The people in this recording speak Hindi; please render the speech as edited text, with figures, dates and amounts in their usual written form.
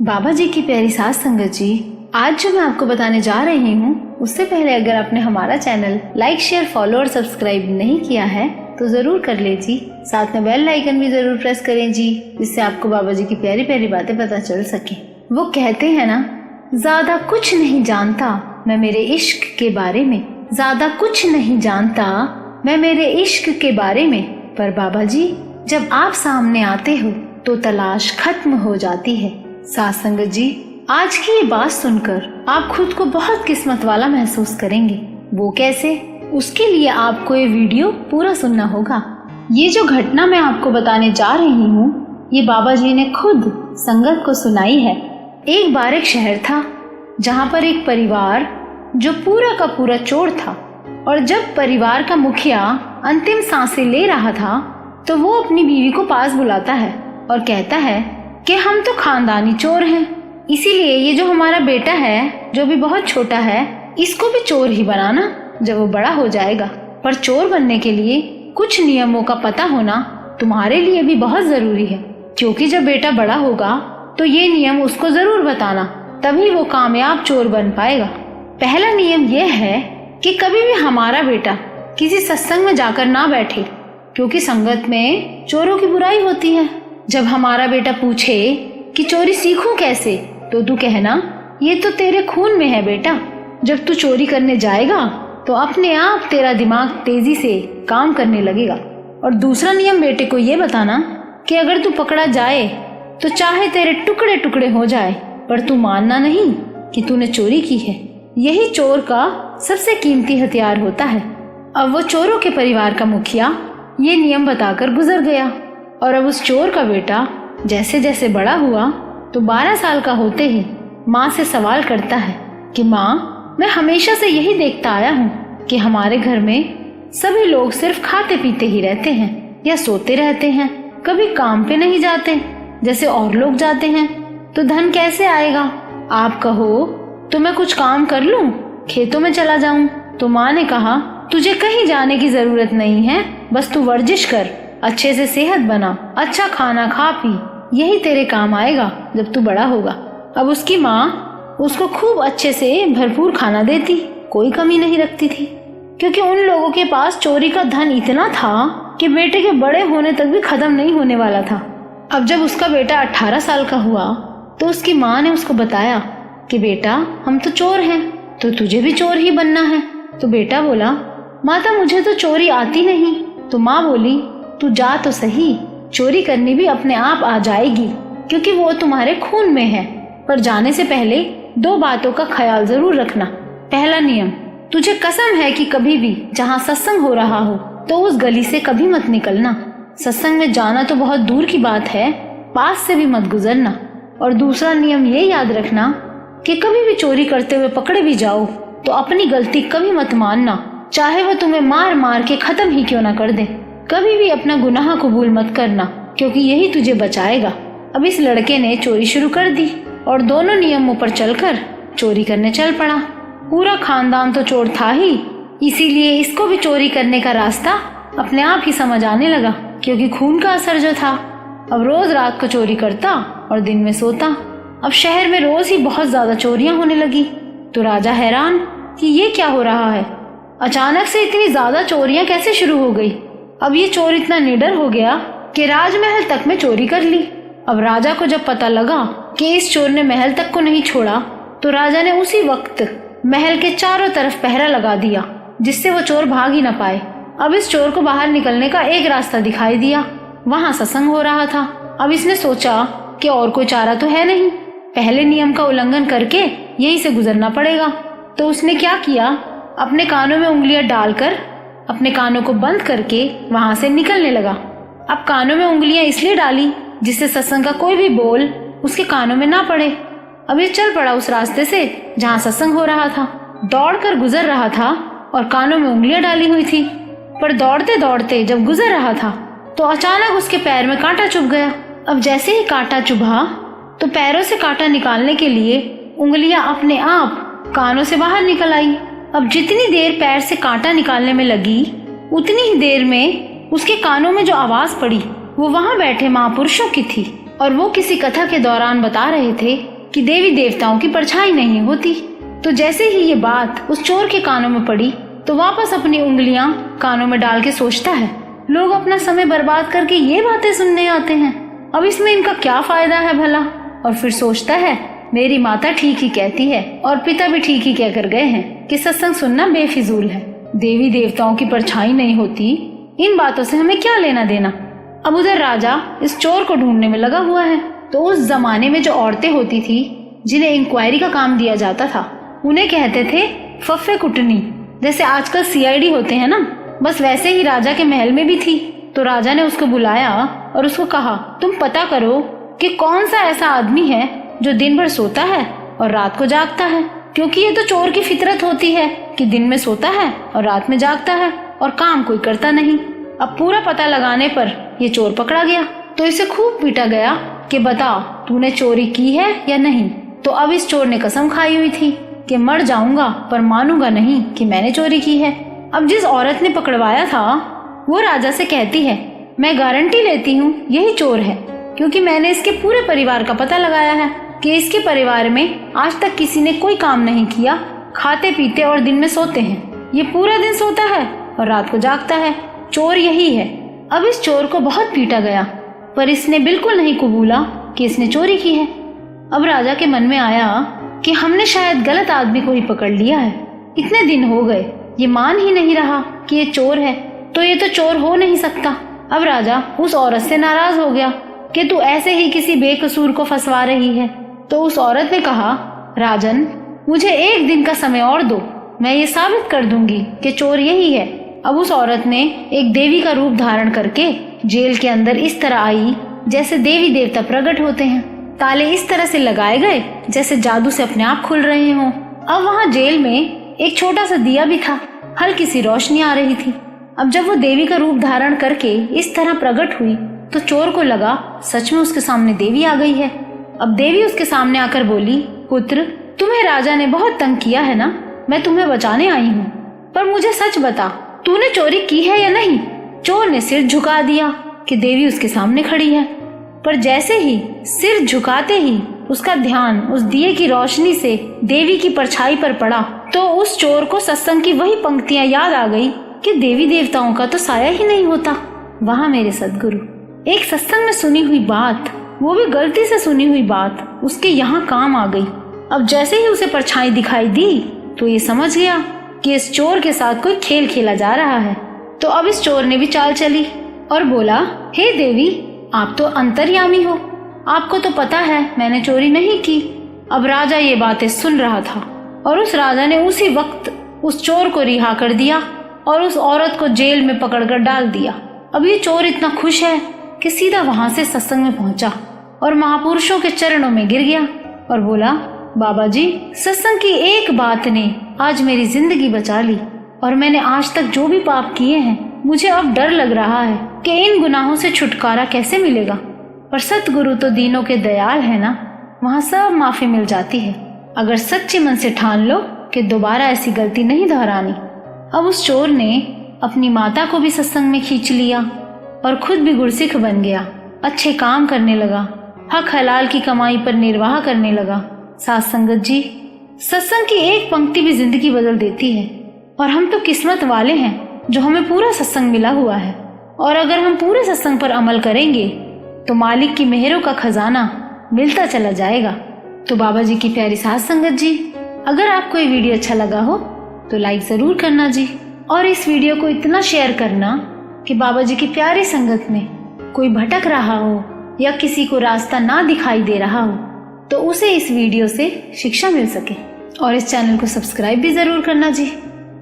बाबा जी की प्यारी सास संगत जी, आज जो मैं आपको बताने जा रही हूँ उससे पहले अगर आपने हमारा चैनल लाइक शेयर फॉलो और सब्सक्राइब नहीं किया है तो जरूर कर लीजिए। साथ में बेल आइकन भी जरूर प्रेस करें जी, जिससे आपको बाबा जी की प्यारी प्यारी बातें पता चल सके। वो कहते हैं ना, ज्यादा कुछ नहीं जानता मैं मेरे इश्क के बारे में, ज्यादा कुछ नहीं जानता मैं मेरे इश्क के बारे में, पर बाबा जी जब आप सामने आते हो तो तलाश खत्म हो जाती है। सास संगत जी, आज की ये बात सुनकर आप खुद को बहुत किस्मत वाला महसूस करेंगे। वो कैसे? उसके लिए आपको ये वीडियो पूरा सुनना होगा। ये जो घटना मैं आपको बताने जा रही हूँ ये बाबा जी ने खुद संगत को सुनाई है। एक बार एक शहर था जहाँ पर एक परिवार जो पूरा का पूरा चोर था, और जब परिवार का मुखिया अंतिम सांसें ले रहा था तो वो अपनी बीवी को पास बुलाता है और कहता है कि हम तो खानदानी चोर हैं, इसीलिए ये जो हमारा बेटा है जो भी बहुत छोटा है इसको भी चोर ही बनाना जब वो बड़ा हो जाएगा। पर चोर बनने के लिए कुछ नियमों का पता होना तुम्हारे लिए भी बहुत जरूरी है, क्योंकि जब बेटा बड़ा होगा तो ये नियम उसको जरूर बताना, तभी वो कामयाब चोर बन पाएगा। पहला नियम यह है कि कभी भी हमारा बेटा किसी सत्संग में जाकर ना बैठे, क्योंकि संगत में चोरों की बुराई होती है। जब हमारा बेटा पूछे कि चोरी सीखूं कैसे, तो तू कहना ये तो तेरे खून में है बेटा। जब तू चोरी करने जाएगा तो अपने आप तेरा दिमाग तेजी से काम करने लगेगा। और दूसरा नियम बेटे को ये बताना कि अगर तू पकड़ा जाए तो चाहे तेरे टुकड़े टुकड़े हो जाए, पर तू मानना नहीं कि तूने चोरी की है। यही चोर का सबसे कीमती हथियार होता है। अब वो चोरों के परिवार का मुखिया ये नियम बताकर गुजर गया, और अब उस चोर का बेटा जैसे जैसे बड़ा हुआ तो 12 साल का होते ही माँ से सवाल करता है कि माँ, मैं हमेशा से यही देखता आया हूँ कि हमारे घर में सभी लोग सिर्फ खाते पीते ही रहते हैं या सोते रहते हैं, कभी काम पे नहीं जाते जैसे और लोग जाते हैं, तो धन कैसे आएगा? आप कहो तो मैं कुछ काम कर लूं, खेतों में चला जाऊं। तो माँ ने कहा, तुझे कहीं जाने की जरूरत नहीं है, बस तू वर्जिश कर, अच्छे से सेहत बना, अच्छा खाना खा पी, यही तेरे काम आएगा जब तू बड़ा होगा। अब उसकी माँ उसको खूब अच्छे से भरपूर खाना देती, कोई कमी नहीं रखती थी, क्योंकि उन लोगों के पास चोरी का धन इतना था कि बेटे के बड़े होने तक भी खत्म नहीं होने वाला था। अब जब उसका बेटा 18 साल का हुआ तो उसकी माँ ने उसको बताया कि बेटा, हम तो चोर हैं तो तुझे भी चोर ही बनना है। तो बेटा बोला, माता मुझे तो चोरी आती नहीं। तो माँ बोली, तू जा तो सही, चोरी करनी भी अपने आप आ जाएगी, क्योंकि वो तुम्हारे खून में है। पर जाने से पहले 2 बातों का ख्याल जरूर रखना। पहला नियम, तुझे कसम है कि कभी भी जहाँ सत्संग हो रहा हो तो उस गली से कभी मत निकलना। सत्संग में जाना तो बहुत दूर की बात है, पास से भी मत गुजरना। और दूसरा नियम ये याद रखना कि कभी भी चोरी करते हुए पकड़े भी जाओ तो अपनी गलती कभी मत मानना, चाहे वो तुम्हें मार मार के खत्म ही क्यों ना कर दे। कभी भी अपना गुनाह कबूल मत करना, क्योंकि यही तुझे बचाएगा। अब इस लड़के ने चोरी शुरू कर दी और दोनों नियमों पर चलकर चोरी करने चल पड़ा। पूरा खानदान तो चोर था ही, इसीलिए इसको भी चोरी करने का रास्ता अपने आप ही समझ आने लगा, क्योंकि खून का असर जो था। अब रोज रात को चोरी करता और दिन में सोता। अब शहर में रोज ही बहुत ज्यादा चोरियां होने लगी। तो राजा हैरान कि ये क्या हो रहा है, अचानक से इतनी ज्यादा चोरियां कैसे शुरू हो गई। अब ये चोर इतना निडर हो गया कि राजमहल तक में चोरी कर ली। अब राजा को जब पता लगा कि इस चोर ने महल तक को नहीं छोड़ा, तो राजा ने उसी वक्त महल के चारों तरफ पहरा लगा दिया, जिससे वो चोर भाग ही न पाए। अब इस चोर को बाहर निकलने का एक रास्ता दिखाई दिया, वहाँ सत्संग हो रहा था। अब इसने सोचा कि और कोई चारा तो है नहीं, पहले नियम का उल्लंघन करके यहीं से गुजरना पड़ेगा। तो उसने क्या किया, अपने कानों में उंगलियां डालकर अपने कानों को बंद करके वहां से निकलने लगा। अब कानों में उंगलियां इसलिए डाली जिससे सत्संग का कोई भी बोल उसके कानों में ना पड़े। अब ये चल पड़ा उस रास्ते से जहाँ सत्संग हो रहा था, दौड़कर गुजर रहा था और कानों में उंगलियां डाली हुई थी। पर दौड़ते दौड़ते जब गुजर रहा था तो अचानक उसके पैर में कांटा चुभ गया। अब जैसे ही कांटा चुभा तो पैरों से कांटा निकालने के लिए उंगलियां अपने आप कानों से बाहर निकल आई। अब जितनी देर पैर से कांटा निकालने में लगी, उतनी ही देर में उसके कानों में जो आवाज पड़ी वो वहां बैठे महापुरुषों की थी। और वो किसी कथा के दौरान बता रहे थे कि देवी देवताओं की परछाई नहीं होती। तो जैसे ही ये बात उस चोर के कानों में पड़ी तो वापस अपनी उंगलियां कानों में डाल के सोचता है, लोग अपना समय बर्बाद करके ये बातें सुनने आते हैं, अब इसमें इनका क्या फायदा है भला। और फिर सोचता है, मेरी माता ठीक ही कहती है और पिता भी ठीक ही कह कर गए हैं कि सत्संग सुनना बेफिजूल है। देवी देवताओं की परछाई नहीं होती, इन बातों से हमें क्या लेना देना। अब उधर राजा इस चोर को ढूंढने में लगा हुआ है। तो उस जमाने में जो औरतें होती थी जिन्हें इंक्वायरी का काम दिया जाता था, उन्हें कहते थे फफ्फे कुटनी। जैसे आजकल CID होते हैं ना, बस वैसे ही राजा के महल में भी थी। तो राजा ने उसको बुलाया और उसको कहा, तुम पता करो कि कौन सा ऐसा आदमी है जो दिन भर सोता है और रात को जागता है, क्योंकि ये तो चोर की फितरत होती है कि दिन में सोता है और रात में जागता है और काम कोई करता नहीं। अब पूरा पता लगाने पर ये चोर पकड़ा गया तो इसे खूब पीटा गया कि बता तूने चोरी की है या नहीं। तो अब इस चोर ने कसम खाई हुई थी कि मर जाऊंगा पर मानूंगा नहीं कि मैंने चोरी की है। अब जिस औरत ने पकड़वाया था वो राजा से कहती है, मैं गारंटी लेती हूँ यही चोर है, क्योंकि मैंने इसके पूरे परिवार का पता लगाया है कि इसके परिवार में आज तक किसी ने कोई काम नहीं किया, खाते पीते और दिन में सोते हैं। ये पूरा दिन सोता है और रात को जागता है, चोर यही है। अब इस चोर को बहुत पीटा गया पर इसने बिल्कुल नहीं कबूला कि इसने चोरी की है। अब राजा के मन में आया कि हमने शायद गलत आदमी को ही पकड़ लिया है। इतने दिन हो गए, ये मान ही नहीं रहा कि ये चोर है, तो ये तो चोर हो नहीं सकता। अब राजा उस औरत से नाराज हो गया कि तू ऐसे ही किसी बेकसूर को फंसवा रही है। तो उस औरत ने कहा, राजन मुझे 1 दिन का समय और दो, मैं ये साबित कर दूंगी कि चोर यही है। अब उस औरत ने एक देवी का रूप धारण करके जेल के अंदर इस तरह आई जैसे देवी देवता प्रकट होते हैं। ताले इस तरह से लगाए गए जैसे जादू से अपने आप खुल रहे हों। अब वहाँ जेल में एक छोटा सा दिया भी था, हल्की सी रोशनी आ रही थी। अब जब वो देवी का रूप धारण करके इस तरह प्रकट हुई तो चोर को लगा सच में उसके सामने देवी आ गई है। अब देवी उसके सामने आकर बोली, पुत्र तुम्हें राजा ने बहुत तंग किया है ना, मैं तुम्हें बचाने आई हूँ, पर मुझे सच बता तूने चोरी की है या नहीं। चोर ने सिर झुका दिया कि देवी उसके सामने खड़ी है, पर जैसे ही सिर झुकाते ही उसका ध्यान उस दिए की रोशनी से देवी की परछाई पर पड़ा तो उस चोर को सत्संग की वही पंक्तियां याद आ गई कि देवी देवताओं का तो साया ही नहीं होता। वहाँ मेरे सदगुरु, एक सत्संग में सुनी हुई बात, वो भी गलती से सुनी हुई बात, उसके यहाँ काम आ गई। अब जैसे ही उसे परछाई दिखाई दी तो ये समझ गया कि इस चोर के साथ कोई खेल खेला जा रहा है। तो अब इस चोर ने भी चाल चली और बोला, हे देवी आप तो अंतर्यामी हो, आपको तो पता है मैंने चोरी नहीं की। अब राजा ये बातें सुन रहा था और उस राजा ने उसी वक्त उस चोर को रिहा कर दिया और उस औरत को जेल में पकड़कर डाल दिया। अब ये चोर इतना खुश है कि सीधा वहां से सत्संग में पहुंचा और महापुरुषों के चरणों में गिर गया और बोला, बाबा जी सत्संग की एक बात ने आज मेरी जिंदगी बचा ली और मैंने आज तक जो भी पाप किए हैं मुझे अब डर लग रहा है कि इन गुनाहों से छुटकारा कैसे मिलेगा। पर सतगुरु तो दीनों के दयाल है ना, वहाँ सब माफी मिल जाती है अगर सच्चे मन से ठान लो कि दोबारा ऐसी गलती नहीं दोहरानी। अब उस चोर ने अपनी माता को भी सत्संग में खींच लिया और खुद भी गुरसिख बन गया, अच्छे काम करने लगा, हक हलाल की कमाई पर निर्वाह करने लगा। साथ संगत जी, सत्संग की एक पंक्ति भी जिंदगी बदल देती है और हम तो किस्मत वाले हैं जो हमें पूरा सत्संग मिला हुआ है। और अगर हम पूरे सत्संग पर अमल करेंगे तो मालिक की मेहरों का खजाना मिलता चला जाएगा। तो बाबा जी की प्यारी साथ संगत जी, अगर आपको ये वीडियो अच्छा लगा हो तो लाइक जरूर करना जी, और इस वीडियो को इतना शेयर करना कि बाबा जी की प्यारी संगत में कोई भटक रहा हो या किसी को रास्ता ना दिखाई दे रहा हो तो उसे इस वीडियो से शिक्षा मिल सके। और इस चैनल को सब्सक्राइब भी जरूर करना जी।